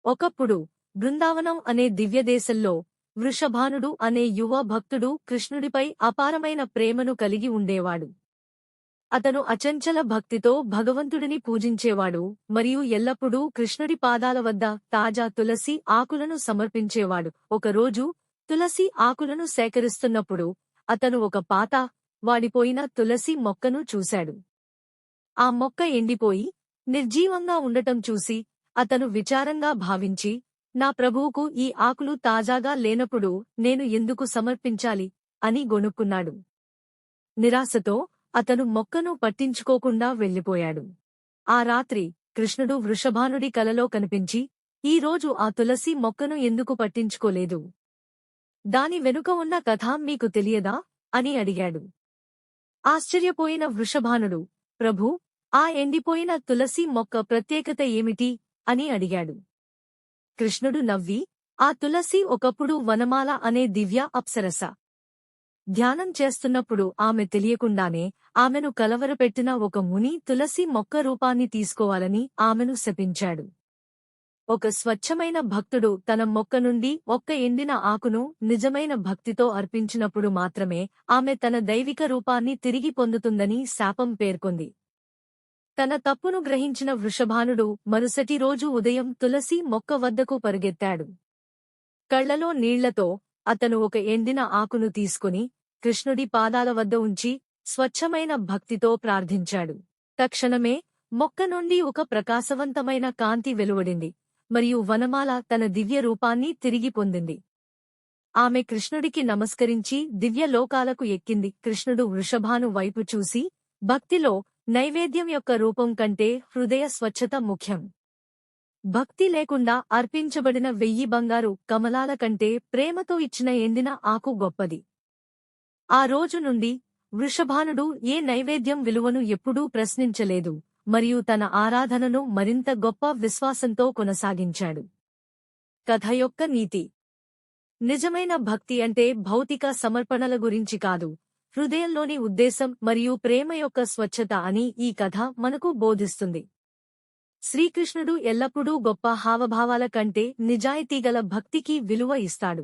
ఒకప్పుడు బృందావనం అనే దివ్యదేశంలో వృషభానుడు అనే యువ భక్తుడు కృష్ణుడిపై అపారమైన ప్రేమను కలిగి ఉండేవాడు. అతను అచంచల భక్తితో భగవంతుడిని పూజించేవాడు మరియు ఎల్లప్పుడూ కృష్ణుడి పాదాల వద్ద తాజా తులసి ఆకులను సమర్పించేవాడు. ఒకరోజు తులసి ఆకులను సేకరిస్తున్నప్పుడు అతను ఒక పాత, వాడిపోయిన తులసి మొక్కను చూశాడు. ఆ మొక్క ఎండిపోయి నిర్జీవంగా ఉండటం చూసి అతను విచారంగా భావించి, నా ప్రభువుకు ఈ ఆకులు తాజాగా లేనప్పుడు నేను ఎందుకు సమర్పించాలి అని గొణుక్కున్నాడు. నిరాశతో అతను మొక్కను పట్టించుకోకుండా వెళ్ళిపోయాడు. ఆ రాత్రి కృష్ణుడు వృషభానుడి కలలో కనిపించి, ఈ రోజు ఆ తులసి మొక్కను ఎందుకు పట్టించుకోలేదు? దాని వెనుక ఉన్న కథ మీకు తెలియదా అని అడిగాడు. ఆశ్చర్యపోయిన వృషభానుడు, ప్రభూ, ఆ ఎండిపోయిన తులసి మొక్క ప్రత్యేకత ఏమిటి అని అడిగాడు. కృష్ణుడు నవ్వి, ఆ తులసి ఒకప్పుడు వనమాల అనే దివ్య అప్సరస. ధ్యానం చేస్తున్నప్పుడు ఆమె తెలియకుండానే ఆమెను కలవరపెట్టిన ఒక ముని తులసి మొక్క రూపాన్ని తీసుకోవాలని ఆమెను శపించాడు. ఒక స్వచ్ఛమైన భక్తుడు తన మొక్క నుండి ఒక్క ఎండిన ఆకును నిజమైన భక్తితో అర్పించినప్పుడు మాత్రమే ఆమె తన దైవిక రూపాన్ని తిరిగి పొందుతుందని శాపం పేర్కొంది. తన తప్పును గ్రహించిన వృషభానుడు మరుసటి రోజు ఉదయం తులసి మొక్క వద్దకు పరుగెత్తాడు. కళ్లలో నీళ్లతో అతను ఒక ఎండిన ఆకును తీసుకుని కృష్ణుడి పాదాల వద్ద ఉంచి స్వచ్ఛమైన భక్తితో ప్రార్థించాడు. తక్షణమే మొక్క నుండి ఒక ప్రకాశవంతమైన కాంతి వెలువడింది మరియు వనమాల తన దివ్య రూపాన్ని తిరిగి పొందింది. ఆమె కృష్ణుడికి నమస్కరించి దివ్య లోకాలకు ఎక్కింది. కృష్ణుడు వృషభాను వైపు చూసి, భక్తిలో నైవేద్యం యొక్క రూపం కంటే హృదయ స్వచ్ఛత ముఖ్యం. భక్తి లేకుండా అర్పించబడిన 1000 బంగారు కమలాల కంటే ప్రేమతో ఇచ్చిన ఎండిన ఆకు గొప్పది. ఆ రోజు నుండి వృషభానుడు ఏ నైవేద్యం విలువను ఎప్పుడూ ప్రశ్నించలేదు మరియు తన ఆరాధనను మరింత గొప్ప విశ్వాసంతో కొనసాగించాడు. కథ యొక్క నీతి: నిజమైన భక్తి అంటే భౌతిక సమర్పణల గురించి కాదు, హృదయంలోని ఉద్దేశం మరియు ప్రేమ యొక్క స్వచ్ఛత అని ఈ కథ మనకు బోధిస్తుంది. శ్రీకృష్ణుడు ఎల్లప్పుడూ గొప్ప హావభావాల కంటే నిజాయితీగల భక్తికి విలువ ఇస్తాడు.